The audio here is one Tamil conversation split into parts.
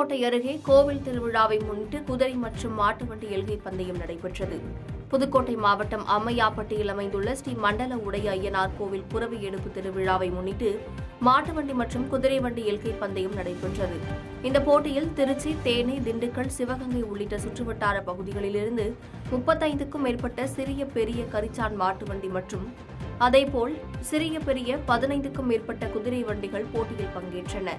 புதுக்கோட்டை அருகே கோவில் திருவிழாவை முன்னிட்டு குதிரை மற்றும் மாட்டு வண்டி எல்கை பந்தயம் நடைபெற்றது. புதுக்கோட்டை மாவட்டம் அம்மையாப்பட்டியில் அமைந்துள்ள ஸ்ரீ மண்டல உடைய ஐயனார் கோவில் புறவி எடுப்பு திருவிழாவை முன்னிட்டு மாட்டு வண்டி மற்றும் குதிரை வண்டி எல்கை பந்தயம் நடைபெற்றது. இந்த போட்டியில் திருச்சி, தேனி, திண்டுக்கல், சிவகங்கை உள்ளிட்ட சுற்றுவட்டார பகுதிகளிலிருந்து 35க்கும் மேற்பட்ட சிறிய பெரிய கரிச்சான் மாட்டு வண்டி மற்றும் அதேபோல் சிறிய பெரிய 15க்கும் மேற்பட்ட குதிரை வண்டிகள் போட்டியில் பங்கேற்றன.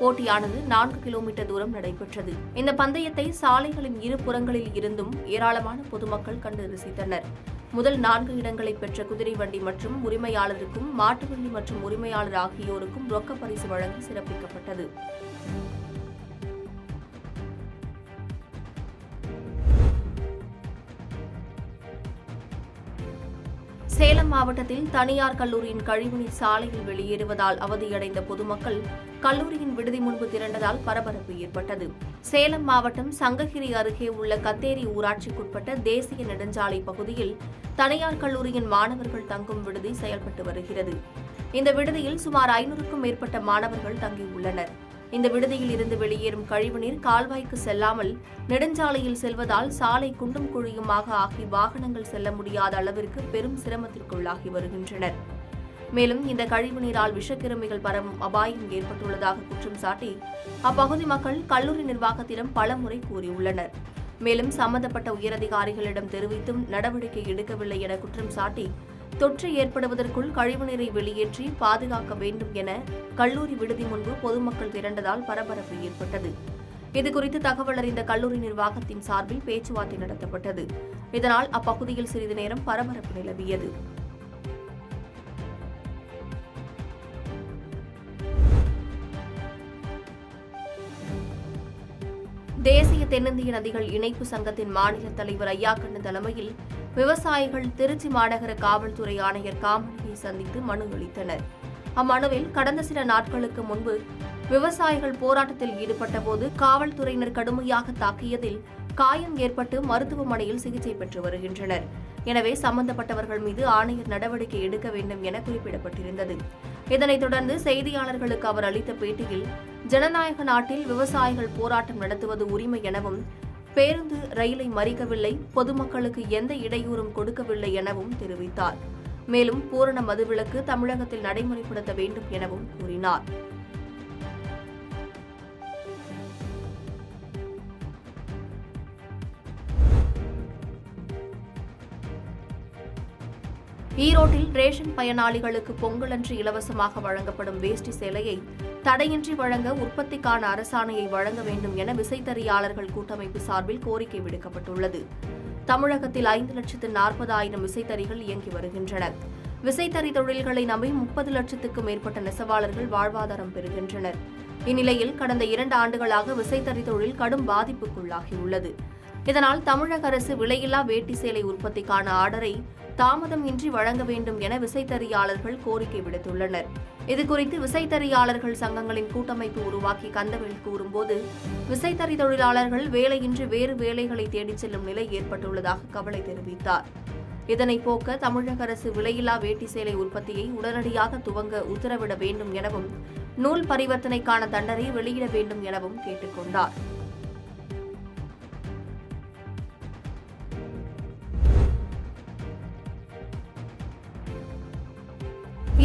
போட்டியானது 4 கிலோமீட்டர் தூரம் நடைபெற்றது. இந்த பந்தயத்தை சாலைகளின் இரு புறங்களில் இருந்தும் ஏராளமான பொதுமக்கள் கண்டு ரசித்தனர். முதல் 4 இடங்களை பெற்ற குதிரை வண்டி மற்றும் உரிமையாளருக்கும், மாட்டு வண்டி மற்றும் உரிமையாளர் ஆகியோருக்கும் ரொக்க பரிசு வழங்கி சிறப்பிக்கப்பட்டது. சேலம் மாவட்டத்தில் தனியார் கல்லூரியின் கழிவுநீர் சாலையில் வெளியேறுவதால் அவதியடைந்த பொதுமக்கள் கல்லூரியின் விடுதி முன்பு திரண்டதால் பரபரப்பு ஏற்பட்டது. சேலம் மாவட்டம் சங்ககிரி அருகே உள்ள கத்தேரி ஊராட்சிக்குட்பட்ட தேசிய நெடுஞ்சாலை பகுதியில் தனியார் கல்லூரியின் மாணவர்கள் தங்கும் விடுதி செயல்பட்டு வருகிறது. இந்த விடுதியில் சுமார் 500க்கும் மேற்பட்ட மாணவர்கள் தங்கியுள்ளனர். இந்த விடுதியில் இருந்து வெளியேறும் கழிவுநீர் கால்வாய்க்கு செல்லாமல் நெடுஞ்சாலையில் செல்வதால் சாலை குண்டும் குழியுமாக ஆகி வாகனங்கள் செல்ல முடியாத அளவிற்கு பெரும் சிரமத்திற்குள்ளாகி வருகின்றனர். மேலும் இந்த கழிவுநீரால் விஷக்கிருமிகள் பரவும் அபாயம் ஏற்பட்டுள்ளதாக குற்றம் சாட்டி அப்பகுதி மக்கள் கல்லூரி நிர்வாகத்திடம் பலமுறை கூறியுள்ளனர். மேலும் சம்பந்தப்பட்ட உயரதிகாரிகளிடம் தெரிவித்தும் நடவடிக்கை எடுக்கவில்லை என குற்றம் சாட்டி தொற்று ஏற்படுவதற்குள் கழிவுநீரை வெளியேற்றி பாதுகாக்க வேண்டும் என கல்லூரி விடுதி முன்பு பொதுமக்கள் திரண்டதால் பரபரப்பு ஏற்பட்டது. இதுகுறித்து தகவல் அறிந்த கல்லூரி நிர்வாகத்தின் சார்பில் பேச்சுவார்த்தை நடத்தப்பட்டது. இதனால் அப்பகுதியில் சிறிது நேரம் பரபரப்பு நிலவியது. தேசிய தென்னிந்திய நதிகள் இணைப்பு சங்கத்தின் மாநில தலைவர் ஐயாக்கண்ணு தலைமையில் விவசாயிகள் திருச்சி மாநகர காவல்துறை ஆணையர் காமனியை சந்தித்து மனு அளித்தனர். அம்மனுவில் கடந்த சில நாட்களுக்கு முன்பு விவசாயிகள் போராட்டத்தில் ஈடுபட்டபோது காவல்துறையினர் கடுமையாக தாக்கியதில் காயம் ஏற்பட்டு மருத்துவமனையில் சிகிச்சை பெற்று வருகின்றனர். எனவே சம்பந்தப்பட்டவர்கள் மீது ஆணையர் நடவடிக்கை எடுக்க வேண்டும் என குறிப்பிடப்பட்டிருந்தது. இதனைத் தொடர்ந்து செய்தியாளர்களுக்கு அவர் அளித்த பேட்டியில், ஜனநாயக நாட்டில் விவசாயிகள் போராட்டம் நடத்துவது உரிமை எனவும், பேருந்து ரயிலை மறிக்கவில்லை, பொதுமக்களுக்கு எந்த இடையூறும் கொடுக்கவில்லை எனவும் தெரிவித்தார். மேலும் பூரண மதுவிலக்கு தமிழகத்தில் நடைமுறைப்படுத்த வேண்டும் எனவும் கூறினார். ஈரோட்டில் ரேஷன் பயனாளிகளுக்கு பொங்கலன்று இலவசமாக வழங்கப்படும் வேஷ்டி சேலையை தடையின்றி வழங்க உற்பத்திக்கான அரசாணையை வழங்க வேண்டும் என விசைத்தறியாளர்கள் கூட்டமைப்பு சார்பில் கோரிக்கை விடுக்கப்பட்டுள்ளது. தமிழகத்தில் 5,40,000 விசைத்தறிகள் இயங்கி வருகின்றன. விசைத்தறி தொழில்களை நம்பி 30 லட்சத்துக்கும் மேற்பட்ட நெசவாளர்கள் வாழ்வாதாரம் பெறுகின்றனர். இந்நிலையில் கடந்த 2 ஆண்டுகளாக விசைத்தறி தொழில் கடும் பாதிப்புக்குள்ளாகியுள்ளது. இதனால் தமிழக அரசு விலையில்லா வேட்டி சேலை உற்பத்திக்கான ஆர்டரை தாமதம் இன்றி வழங்க வேண்டும் என விசைத்தறியாளர்கள் கோரிக்கை விடுத்துள்ளனர். இதுகுறித்து விசைத்தறியாளர்கள் சங்கங்களின் கூட்டமைப்பு உருவாக்கி கந்தவேல் கூறும்போது, விசைத்தறி தொழிலாளர்கள் வேலையின்றி வேறு வேலைகளை தேடிச் செல்லும் நிலை ஏற்பட்டுள்ளதாக கவலை தெரிவித்தார். இதனை போக்க தமிழக அரசு விலையில்லா வேட்டி சேலை உற்பத்தியை உடனடியாக துவங்க உத்தரவிட வேண்டும் எனவும், நூல் பரிவர்த்தனைக்கான தண்டனை வெளியிட வேண்டும் எனவும் கேட்டுக் கொண்டார்.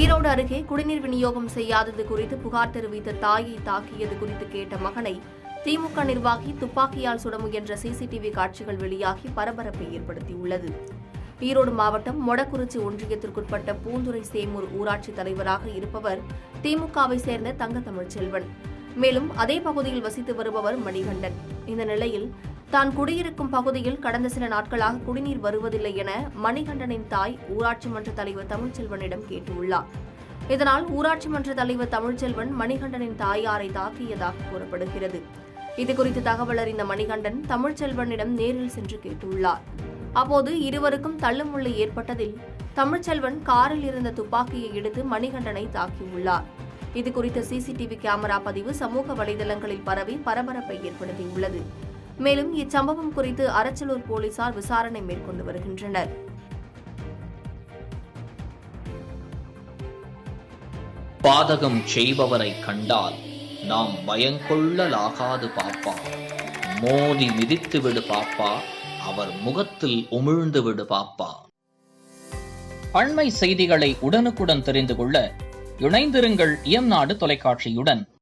ஈரோடு அருகே குடிநீர் விநியோகம் செய்யாதது குறித்து புகார் தெரிவித்த தாயை தாக்கியது குறித்து கேட்ட மகனை திமுக நிர்வாகி துப்பாக்கியால் சுட முயன்ற சிசிடிவி காட்சிகள் வெளியாகி பரபரப்பை ஏற்படுத்தியுள்ளது. ஈரோடு மாவட்டம் மொடக்குறிச்சி ஒன்றியத்திற்குட்பட்ட பூந்துரை சேமூர் ஊராட்சி தலைவராக இருப்பவர் திமுகவை சேர்ந்த தங்கத்தமிழ்ச்செல்வன். மேலும் அதே பகுதியில் வசித்து வருபவர் மணிகண்டன். இந்த நிலையில் தான் குடியிருக்கும் பகுதியில் கடந்த சில நாட்களாக குடிநீர் வருவதில்லை என மணிகண்டனின் தாய் ஊராட்சி மன்ற தலைவர் தமிழ்ச்செல்வனிடம் கேட்டுள்ளார். இதனால் ஊராட்சி மன்ற தலைவர் தமிழ்ச்செல்வன் மணிகண்டனின் தாயாரை தாக்கியதாக கூறப்படுகிறது. இதுகுறித்து தகவல் அறிந்த மணிகண்டன் தமிழ்ச்செல்வனிடம் நேரில் சென்று கேட்டுள்ளார். அப்போது இருவருக்கும் தள்ளுமுள்ளு ஏற்பட்டதில் தமிழ்ச்செல்வன் காரில் இருந்த துப்பாக்கியை எடுத்து மணிகண்டனை தாக்கியுள்ளார். இதுகுறித்த சிசிடிவி கேமரா பதிவு சமூக வலைதளங்களில் பரவி பரபரப்பை ஏற்படுத்தியுள்ளது. மேலும் இச்சம்பவம் குறித்து அரச்சலூர் போலீசார் விசாரணை மேற்கொண்டு வருகின்றனர். பாதகம் செய்பவரை கண்டால் நாம் பயங்கொள்ளலாகாது பாப்பா. மோதி மிதித்து விடு பாப்பா, அவர் முகத்தில் உமிழ்ந்து விடு பாப்பா. அண்மை செய்திகளை உடனுக்குடன் தெரிந்து கொள்ள இணைந்திருங்கள் இயம்நாடு தொலைக்காட்சியுடன்.